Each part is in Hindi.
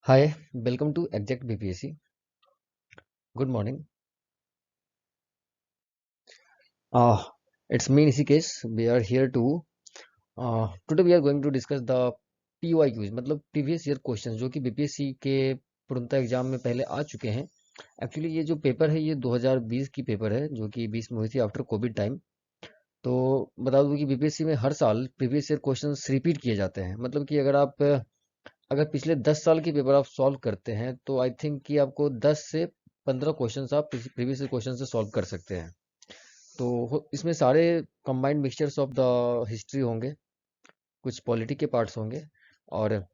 Hi, welcome to Exact BPSC. Good morning. Uh, it's me, Nishikesh. We are here to today we are going to discuss the PYQs मतलब प्रीवियस ईयर क्वेश्चंस जो कि बीपीएससी के पूर्णतः एग्जाम में पहले आ चुके हैं। एक्चुअली ये जो पेपर है ये 2020 की पेपर है जो कि 20 में हुई थी आफ्टर कोविड टाइम। तो बता दूं कि बीपीएससी में हर साल प्रीवियस ईयर क्वेश्चंस रिपीट किए जाते हैं। मतलब कि अगर पिछले 10 साल के पेपर आप सॉल्व करते हैं तो आई थिंक कि आपको 10 से 15 क्वेश्चंस आप प्रीवियस ईयर क्वेश्चन से सॉल्व कर सकते हैं। तो इसमें सारे combined mixtures of the history होंगे, कुछ पॉलिटी के पार्ट्स होंगे, और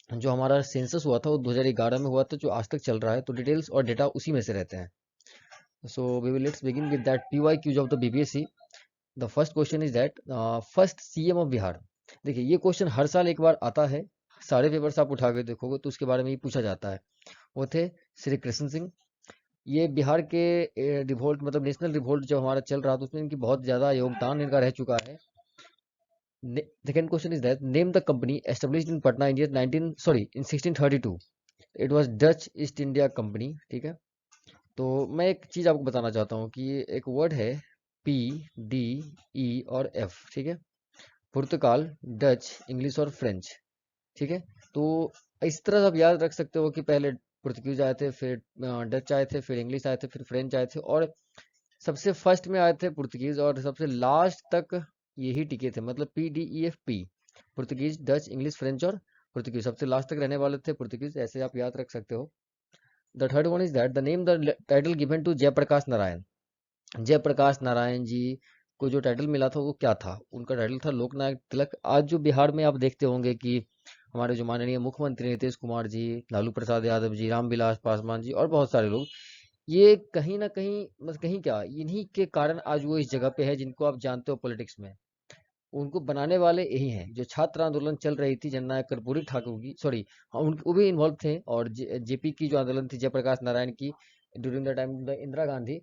जो हमारा सेंसस हुआ था वो 2011 में हुआ था जो आज तक चल रहा है, तो डिटेल्स और डेटा उसी में से रहते हैं। So we will let's begin with that PYQs of the BPSC. The first question is that first CM of Bihar. देखिए ये क्वेश्चन हर साल एक बार आता है। सारे पेपर्स आप उठा के देखोगे तो उसके बारे में ही पूछा जाता है। वो थे श्री कृष्ण सिंह। ये बिहार के रिवोल्ट मतलब नेशनल रिवोल्ट जब हमारा चल रहा था उसमें इनकी बहुत ज्यादा योगदान इनका रह चुका है। Second question is that name the company established in Patna in year 19 sorry in 1632. It was Dutch East India Company। ठीक है। तो मैं एक चीज आपको बताना चाहता हूँ कि ये एक वर्ड है पी डी ई और एफ। ठीक है। पुर्तगाल, डच, इंग्लिश और फ्रेंच। ठीक है। तो इस तरह से आप याद रख सकते हो कि पहले पुर्तगीज आए थे, फिर डच आए थे, फिर इंग्लिश आए थे, फिर फ्रेंच आए थे, और सबसे फर्स्ट में आए थे पुर्तगीज, और सबसे लास्ट तक यही टिके थे। मतलब PDEFP, Portuguese, Dutch, English, French और पुर्तगीज, सबसे लास्ट तक रहने वाले थे पुर्तगीज। ऐसे आप याद रख सकते हो। The third one is that the name the title given to Jayaprakash Narayan. Jayaprakash Narayan ji को जो टाइटल मिला था वो क्या था? उनका टाइटल था लोकनायक तिलक। आज जो बिहार में आप देखते होंगे कि हमारे जो माननीय मुख्यमंत्री नीतीश कुमार जी, लालू प्रसाद यादव जी, रामविलास पासवान जी और बहुत सारे लोग, ये कहीं ना कहीं, बस कहीं क्या, इन्हीं के कारण आज वो इस जगह पे है जिनको आप जानते हो पॉलिटिक्स में। उनको बनाने वाले यही हैं। जो छात्र आंदोलन चल रही थी जननायक कर्पूरी ठाकुर की, सॉरी, हाँ, वो भी इन्वॉल्व थे। और जेपी की जो आंदोलन थी जयप्रकाश नारायण की, during the time the Indira Gandhi,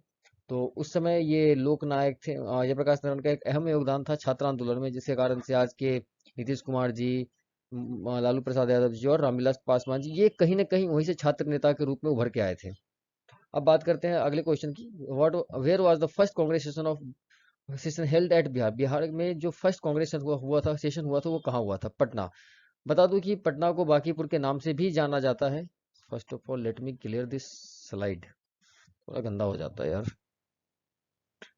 तो उस समय ये लोक नायक थे। जयप्रकाश नारायण का एक अहम योगदान था छात्र आंदोलन में, जिसके कारण से आज के नीतीश कुमार जी, लालू प्रसाद यादव जी और रामविलास पासवान जी, ये कहीं ना कहीं वहीं से छात्र नेता के रूप में उभर के आए थे। अब बात करते हैं अगले क्वेश्चन की। What where was the first Congress session of session held at Bihar. Bihar में जो फर्स्ट कांग्रेस हुआ था, सेशन हुआ था, वो कहाँ हुआ था? पटना। बता दूं कि पटना को बांकीपुर के नाम से भी जाना जाता है। First of all let me clear this slide. थोड़ा गंदा हो जाता है यार।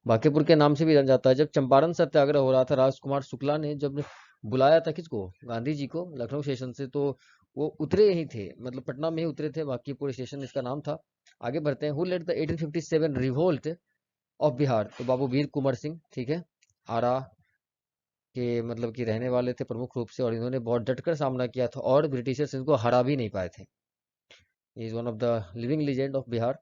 बांकीपुर के नाम से भी जाना जाता है। जब चंपारण सत्याग्रह हो रहा था, राजकुमार शुक्ला ने जब बुलाया था किसको, गांधी जी को, लखनऊ स्टेशन से, तो वो उतरे यही थे, मतलब पटना में ही उतरे थे। बांकीपुर स्टेशन इसका नाम था। आगे बढ़ते हैं। Who led the 1857 revolt of Bihar. तो बाबू वीर कुंवर सिंह। ठीक है। आरा के मतलब कि रहने वाले थे प्रमुख रूप से, और इन्होंने बहुत डटकर सामना किया था और ब्रिटिशर्स इनको हरा भी नहीं पाए थे। Is one of the living legend of Bihar.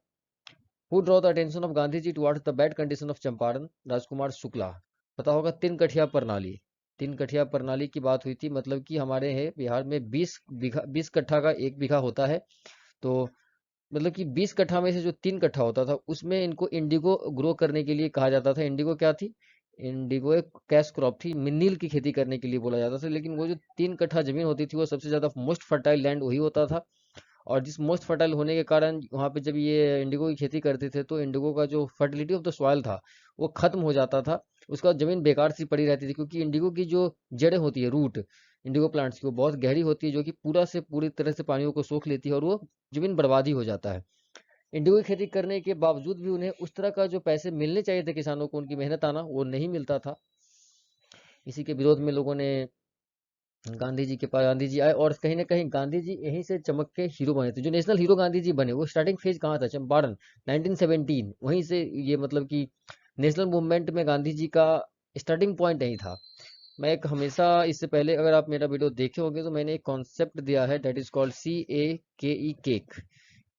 Who draw the attention of Gandhi ji towards the bad condition of Champaran. Rajkumar Shukla. पता होगा तीन कठिया प्रणाली। तीन कठिया प्रणाली की बात हुई थी। मतलब कि हमारे है बिहार में 20 बीघा, 20 कट्ठा का 1 बीघा होता है। तो मतलब कि 20 कट्ठा में से जो 3 कट्ठा होता था उसमें इनको इंडिगो ग्रो करने के लिए कहा जाता था। इंडिगो क्या थी? इंडिगो एक कैश क्रॉप थी। नील की खेती करने के लिए बोला जाता था। लेकिन वो जो 3 कट्ठा जमीन होती थी वो सबसे ज्यादा मोस्ट फर्टाइल लैंड वही होता था। और जिस मोस्ट फर्टाइल होने के कारण वहाँ पे जब ये इंडिगो की खेती करते थे तो इंडिगो का जो फर्टिलिटी ऑफ द सॉइल था वो खत्म हो जाता था। उसका जमीन बेकार सी पड़ी रहती थी, क्योंकि इंडिगो की जो जड़ें होती है, रूट इंडिगो प्लांट्स की, वो बहुत गहरी होती है, जो कि पूरा से पूरी तरह से पानियों को सोख लेती है, और वो जमीन बर्बादी हो जाता है। इंडिगो की खेती करने के बावजूद भी उन्हें उस तरह का जो पैसे मिलने चाहिए थे किसानों को, उनकी मेहनत आना, वो नहीं मिलता था। इसी के विरोध में लोगों ने गांधी जी के पास, गांधी जी आए, और कहीं ना कहीं गांधी जी यहीं से चमक के हीरो बने थे। जो नेशनल हीरो गांधी जी बने वो स्टार्टिंग फेज कहाँ था? चंपारण, 1917, वहीं से ये मतलब कि नेशनल मूवमेंट में गांधी जी का स्टार्टिंग पॉइंट यही था। मैं एक हमेशा, इससे पहले अगर आप मेरा वीडियो देखे होंगे तो मैंने एक कॉन्सेप्ट दिया है, that is called CAKE, cake.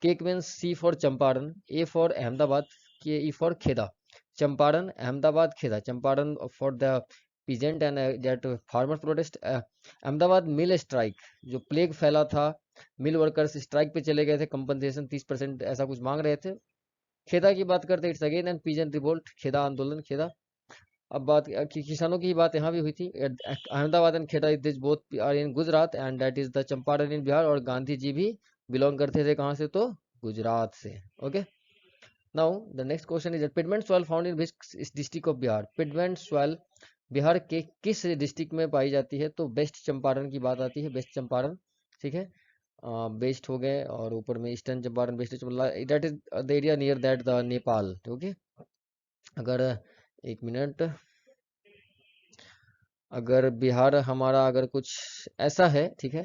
Cake means C for Champaran, A for Ahmedabad, KE for Kheda. Champaran, Ahmedabad, Kheda. Champaran for the peasant and that farmer protest. Ahmedabad mill strike, जो प्लेग फैला था, मिल वर्कर्स स्ट्राइक पे चले गए थे, कंपनसेशन 30% ऐसा कुछ मांग रहे थे। खेदा की बात करते हैं, it's again and peasant revolt, Kheda आंदोलन, खेदा। अब बात किसानों की ही बात यहाँ भी हुई थी। Ahmedabad and Kheda, this both are in Gujarat and that is the Champaran in Bihar. और गांधी जी भी बिलोंग करते थे कहाँ से? तो गुजरात से। Okay, now the next question is piedmont soil found in which district of Bihar? Piedmont soil Bihar के किस डिस्ट्रिक्ट में पाई जाती है? तो वेस्ट चंपारण की बात आती है, वेस्ट चंपारण। ठीक है, वेस्ट हो गए और ऊपर में eastern Champaran, west Champaran, that is the area near that the Nepal. Okay, अगर एक मिनट, अगर बिहार हमारा अगर कुछ ऐसा है, ठीक है,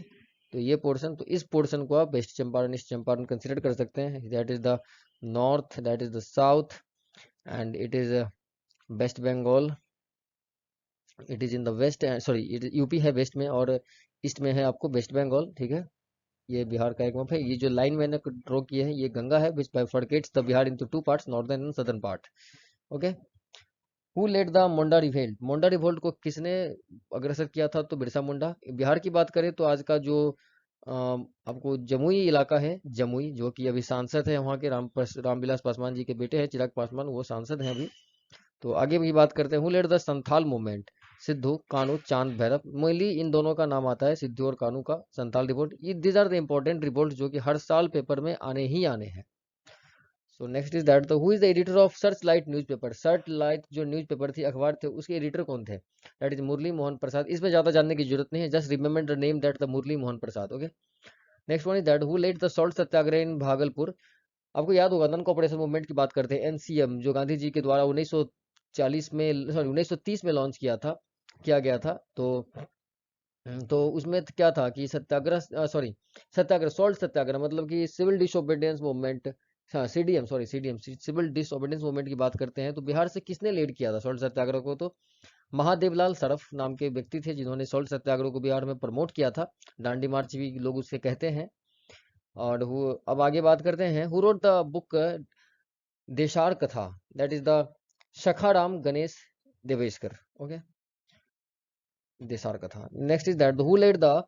तो ये पोर्शन, तो इस पोर्शन को आप west Champaran, east Champaran consider कर सकते हैं। That is the north, that is the south, and it is west Bengal, it is in the west, sorry UP है वेस्ट में और ईस्ट में है आपको वेस्ट बंगाल। ठीक है, ये बिहार का एक मैप है। ये जो लाइन मैंने ड्रॉ की है ये गंगा है which bifurcates the Bihar into two parts, northern and southern part. Okay, who led the Munda revolt? Munda revolt को किसने अग्रसर किया था? तो बिरसा मुंडा। बिहार की बात करें तो आज का जो आपको जमुई इलाका है, जमुई, जो कि अभी सांसद है वहाँ के रामविलास पासवान जी के बेटे हैं, चिराग पासवान, वो सांसद हैं अभी। तो आगे भी बात करते हैं, who led the Santhal movement? Sidhu, Kanhu, Chand, Bhairav. Mainly इन दोनों का नाम आता है, सिद्धू और कानू का। संथाल रिवोल्ट, ये these are the important revolt जो कि हर साल पेपर में आने ही आने हैं। So next is that, who is the editor of Searchlight newspaper? Searchlight जो न्यूज़पेपर थी, अखबार थे, उसके एडिटर कौन थे? That is Murli Mohan Prasad. इसमें ज्यादा जानने की जरूरत नहीं है, just remember the name that the Murli Mohan Prasad. Okay, next one is that, who led the salt satyagraha in Bhagalpur? आपको याद होगा, नन कोऑपरेशन मूवमेंट की बात करते हैं, एनसीएम, जो गांधी जी के द्वारा 1940 में, सॉरी 1930 में लॉन्च किया गया था। तो उसमें क्या था कि सत्याग्रह, सॉरी सत्याग्रह, सॉल्ट सत्याग्रह, मतलब कि सिविल डिसोबीडियंस मूवमेंट। हाँ, CDM, sorry CDM, civil disobedience movement की बात करते हैं, तो बिहार से किसने लीड किया था सॉल्ट सत्याग्रह को? तो महादेवलाल सरफ नाम के व्यक्ति थे जिन्होंने सॉल्ट सत्याग्रह को बिहार में प्रमोट किया था। दांडी मार्च भी लोग उसे कहते हैं। और वो, अब आगे बात करते हैं, who wrote the book Desher Katha? That is the Sakharam Ganesh Deuskar. Okay, Desher Katha. Next is that, who led the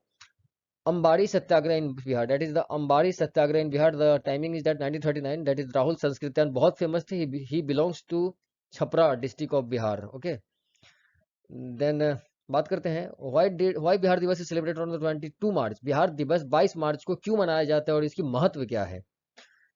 Ambari Satyagraha in Bihar? That is the Ambari Satyagraha in Bihar. The timing is that 1939. That is Rahul Sanskrityan, बहुत famous थे। He belongs to Chhapra district of Bihar. Okay. Then बात करते हैं, why बिहार दिवस is celebrated on the 22 मार्च? बिहार दिवस 22 मार्च को क्यों मनाया जाता है और इसकी महत्व क्या है?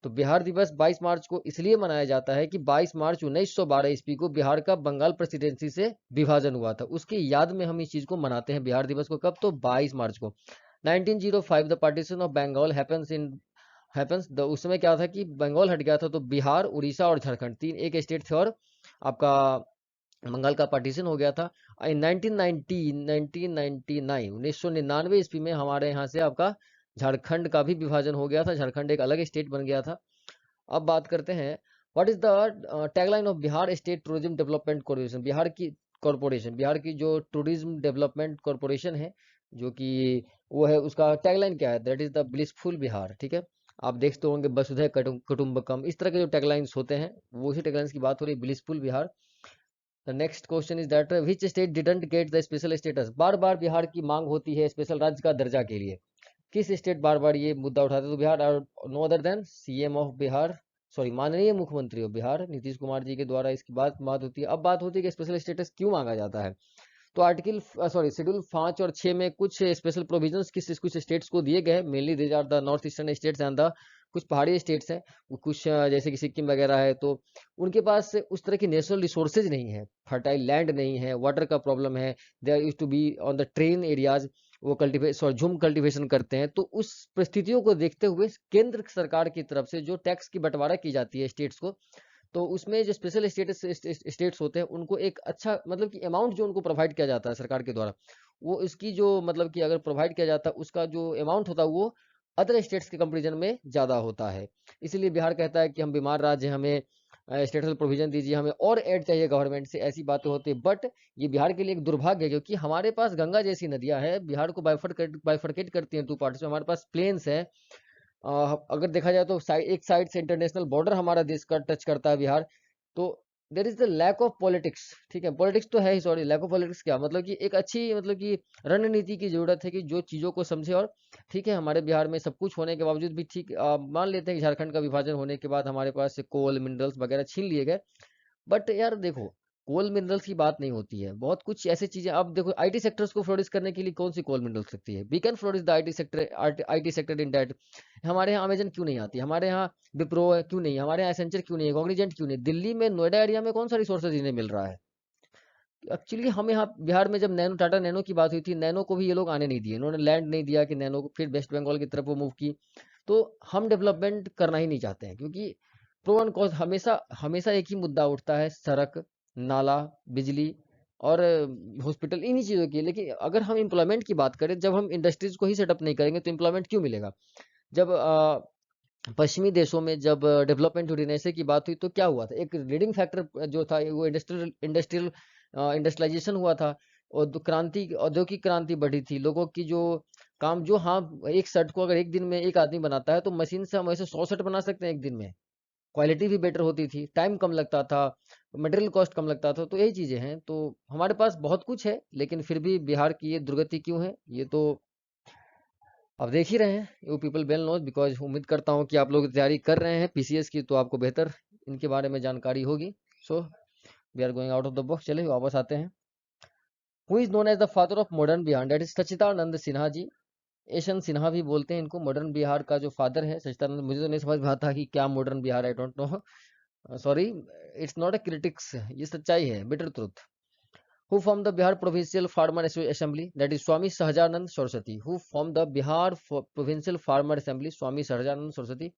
तो बिहार दिवस 22 मार्च को इसलिए मनाया जाता है कि 22 मार्च 1912 ईस्वी को बिहार का बंगाल प्रेसिडेंसी से विभाजन हुआ था, उसकी याद में हम इस चीज को मनाते हैं बिहार दिवस को। कब? तो 22 मार्च को। 1905 the partition of Bengal happens the, उस समय क्या था कि बंगाल हट गया था, तो बिहार, उड़ीसा और झारखंड, तीन एक स्टेट थे और आपका बंगाल का पार्टीशन हो गया था। इन 1999 1999 ईस्वी में हमारे यहाँ से आपका झारखंड का भी विभाजन हो गया था, झारखंड एक अलग स्टेट बन गया था। अब बात करते हैं, what is the tagline of Bihar state tourism development corporation? Bihar की जो टूरिज्म डेवलपमेंट कॉर्पोरेशन है, जो कि वो है, उसका टैगलाइन क्या है? That is the blissful Bihar. ठीक है, आप देखते होंगे वसुधैव कुटुंबकम, इस तरह के जो टैगलाइंस होते हैं, वो ही टैगलाइंस की बात हो रही है, blissful Bihar. The next question is that, which state didn't get the special status? बार बार बिहार की मांग होती है स्पेशल राज्य का दर्जा के लिए, किस स्टेट बार बार ये मुद्दा उठाते हैं? तो बिहार, और no other than CM of Bihar, sorry माननीय मुख्यमंत्री ऑफ बिहार नीतीश कुमार जी के द्वारा इसकी बात होती है। अब बात होती है कि स्पेशल स्टेटस क्यों मांगा जाता है? तो आर्टिकल, सॉरी शेड्यूल 5 और 6 में कुछ स्पेशल प्रोविजंस कुछ स्टेट्स को दिए गए हैं। Mainly these are the north eastern states and the कुछ पहाड़ी स्टेट्स हैं, कुछ जैसे कि सिक्किम वगैरह है, तो उनके पास उस तरह की नेचुरल रिसोर्सेज नहीं है, फर्टाइल लैंड नहीं है, वाटर का प्रॉब्लम है, they are used to be on the terrain areas, वो कल्टीवेट, सॉरी झूम कल्टीवेशन करते हैं। तो उस परिस्थितियों को देखते हुए केंद्र सरकार की तरफ से जो टैक्स की बंटवारा की जाती है स्टेट्स को, तो उसमें जो स्पेशल स्टेट्स होते हैं उनको एक अच्छा, मतलब कि अमाउंट जो उनको प्रोवाइड किया जाता है सरकार के द्वारा, वो इसकी जो, मतलब कि अगर प्रोवाइड किया जाता है उसका जो अमाउंट होता है वो अदर स्टेट्स के कंपेरिजन में ज्यादा होता है। इसीलिए बिहार कहता है कि हम बीमार राज्य हैं, हमें स्टेटल प्रोविजन दीजिए, हमें और ऐड चाहिए गवर्नमेंट से, ऐसी बातें होती है। बट ये बिहार के लिए एक दुर्भाग्य है, क्योंकि हमारे पास गंगा जैसी नदियां हैं, बिहार को बाइफरकेट करती हैं टू पार्ट्स में। हमारे पास प्लेन्स है, अगर देखा जाए तो एक साइड से इंटरनेशनल बॉर्डर हमारा देश का टच करता है बिहार। तो there is the lack of politics. ठीक है, पॉलिटिक्स तो है ही, सॉरी लैक ऑफ पॉलिटिक्स क्या, मतलब कि एक अच्छी, मतलब कि रणनीति की जरूरत है कि जो चीजों को समझे। और ठीक है, हमारे बिहार में सब कुछ होने के बावजूद भी, ठीक मान लेते हैं कि झारखंड का विभाजन होने के बाद हमारे पास से कोल मिनरल्स वगैरह छीन लिए गए। बट यार देखो, कोल मिनरल्स की बात नहीं होती है। बहुत कुछ ऐसी चीजें, अब देखो आईटी सेक्टर्स को फ्लोरिश करने के लिए कौन सी कोल मिनरल्स लगती है? We can flourish the IT sector in that. हमारे यहाँ अमेजन क्यों नहीं आती? हमारे यहाँ विप्रो है क्यों नहीं? हमारे यहाँ एसेंचर क्यों नहीं है? कॉग्निजेंट क्यों नहीं? दिल्ली में नोएडा एरिया में कौन सा रिसोर्सेज इन्हें मिल रहा है? एक्चुअली हम यहाँ बिहार में जब नैनो टाटा नैनो की बात हुई थी, नैनो को भी ये लोग आने नहीं दिए, इन्होंने लैंड नहीं दिया कि नैनो को, फिर वेस्ट बंगाल की तरफ वो मूव की। तो हम डेवलपमेंट करना ही नहीं चाहते हैं, क्योंकि प्रो एंड कॉन्स हमेशा हमेशा एक ही मुद्दा उठता है, सड़क, नाला, बिजली और हॉस्पिटल, इन्हीं चीज़ों की। लेकिन अगर हम एम्प्लॉयमेंट की बात करें, जब हम इंडस्ट्रीज को ही सेटअप नहीं करेंगे तो एम्प्लॉयमेंट क्यों मिलेगा? जब पश्चिमी देशों में जब डेवलपमेंट रेनेसे की बात हुई तो क्या हुआ था? एक लीडिंग फैक्टर जो था वो इंडस्ट्रियल इंडस्ट्रियलाइजेशन हुआ था। और क्रांति, औद्योगिक क्रांति बढ़ी थी, लोगों की जो काम, जो हाँ, एक शर्ट को अगर एक दिन में एक आदमी बनाता है तो मशीन से हम ऐसे 100 शर्ट बना सकते हैं एक दिन में। क्वालिटी भी बेटर होती थी, टाइम कम लगता था, मटेरियल कॉस्ट कम लगता था। तो यही चीजें हैं। तो हमारे पास बहुत कुछ है, लेकिन फिर भी बिहार की ये दुर्गति क्यों है, ये तो अब देख ही रहे हैं। You people well knows, because उम्मीद करता हूँ कि आप लोग तैयारी कर रहे हैं पीसीएस की, तो आपको बेहतर इनके बारे में जानकारी होगी। So we are going out of the box. चलिए वापस आते हैं। Who is known as the father of modern Bihar? That is Sachchidanand Sinha ji. Yashwant Sinha भी बोलते हैं इनको। मॉडर्न बिहार का जो फादर है सच्चिदानंद। मुझे तो नहीं समझ में आता कि क्या modern Bihar, I don't know, sorry. It's not a critics, ये सच्चाई है, bitter truth. Who formed the Bihar Provincial Farmer Assembly? That is Swami Sahajanand Saraswati. Who formed the Bihar Provincial Farmer Assembly? Swami Sahajanand Saraswati.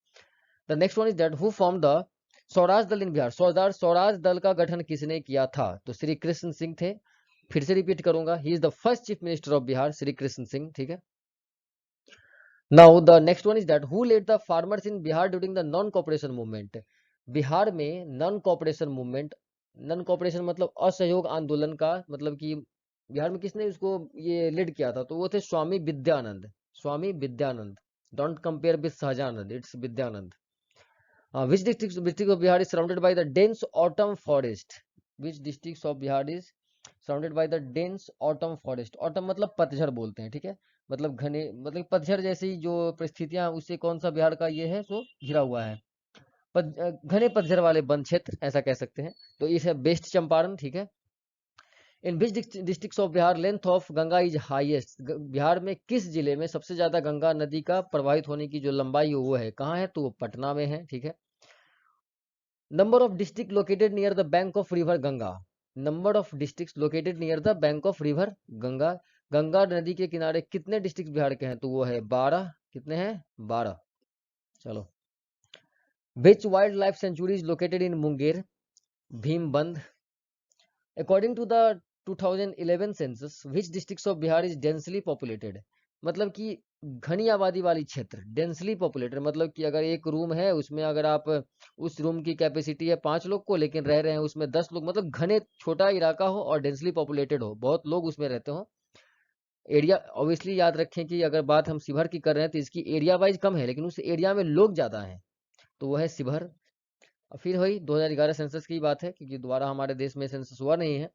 The next one is that who formed the Swaraj दल इन बिहार? स्वराज दल का गठन किसने किया था? तो श्री कृष्ण सिंह थे। फिर से रिपीट करूंगा, he is the first chief minister of Bihar, Shri Krishna Singh. ठीक है। Now the next one is that who led the farmers in Bihar during the non cooperation movement? Bihar में non cooperation movement, non cooperation मतलब असहयोग आंदोलन का मतलब कि बिहार में किसने उसको ये लीड किया था? तो वो थे Swami Vidyanand. Swami Vidyanand. Don't compare with Sahajanand, it's Vidyanand. Which district of Bihar is surrounded by the dense autumn forest? Which districts of Bihar is surrounded by the dense autumn forest? autumn मतलब पतझड़ बोलते हैं, ठीक है। मतलब घने, मतलब पतझड़ जैसी जो परिस्थितियां, उससे कौन सा बिहार का ये है सो घिरा हुआ है? घने पतझड़ वाले वन क्षेत्र, ऐसा कह सकते हैं। तो ये है वेस्ट चंपारण, ठीक है। In which districts of Bihar length of Ganga is highest? Bihar में किस जिले में सबसे ज्यादा गंगा नदी का प्रवाहित होने की जो लंबाई है वो है, कहाँ है? तो वो पटना में है, ठीक है। Number of districts located near the bank of river Ganga. Number of districts located near the bank of river Ganga. Ganga नदी के किनारे कितने डिस्ट्रिक्ट बिहार के हैं? तो वो है 12। कितने हैं? 12। चलो। Which wildlife sanctuary is located in Munger? Bhimband. According to the 2011 census, which districts of Bihar is densely populated? मतलब कि घनी आबादी वाली क्षेत्र, डेंसली पॉपुलेटेड मतलब कि अगर एक रूम है उसमें अगर आप, उस रूम की कैपेसिटी है 5 लोग को, लेकिन रह रहे हैं उसमें 10 लोग, मतलब घने छोटा इलाका हो और डेंसली पॉपुलेटेड हो, बहुत लोग उसमें रहते हो। एरिया ऑब्वियसली याद रखें कि अगर बात हम शिवहर की कर रहे हैं तो इसकी एरिया वाइज कम है, लेकिन उस एरिया में लोग ज्यादा हैं, तो वो है शिवहर। फिर वही 2011 सेंसस की बात है, क्योंकि दोबारा हमारे देश में सेंसस हुआ नहीं है।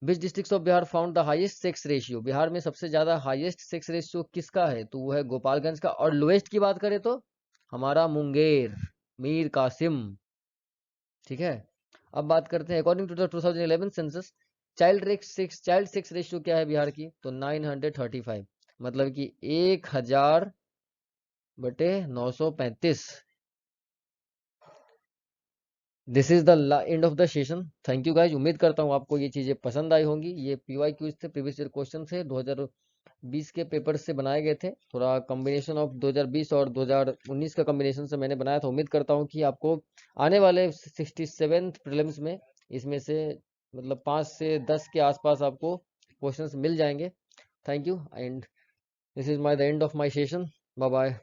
विच district of Bihar found the highest sex ratio? Bihar में सबसे ज्यादा हाईएस्ट सेक्स रेशियो किसका है? तो वो है गोपालगंज का। और लोएस्ट की बात करें तो हमारा मुंगेर, मीर कासिम, ठीक है। अब बात करते हैं according to the 2011 census, child sex ratio क्या है बिहार की? तो 935, मतलब कि 1000/935। This is the end of the session. Thank you guys. उम्मीद करता हूँ आपको ये चीजें पसंद आई होंगी। ये पीवाई क्यूज थे, प्रीवियस ईयर क्वेश्चन थे, 2020 के पेपर से बनाए गए थे। थोड़ा कॉम्बिनेशन ऑफ 2020 और 2019 का कॉम्बिनेशन से मैंने बनाया था। उम्मीद करता हूँ कि आपको आने वाले 67th प्रीलिम्स में इसमें से मतलब 5 से 10 के आसपास आपको क्वेश्चंस मिल जाएंगे। Thank you and this is my the end of my session. Bye bye.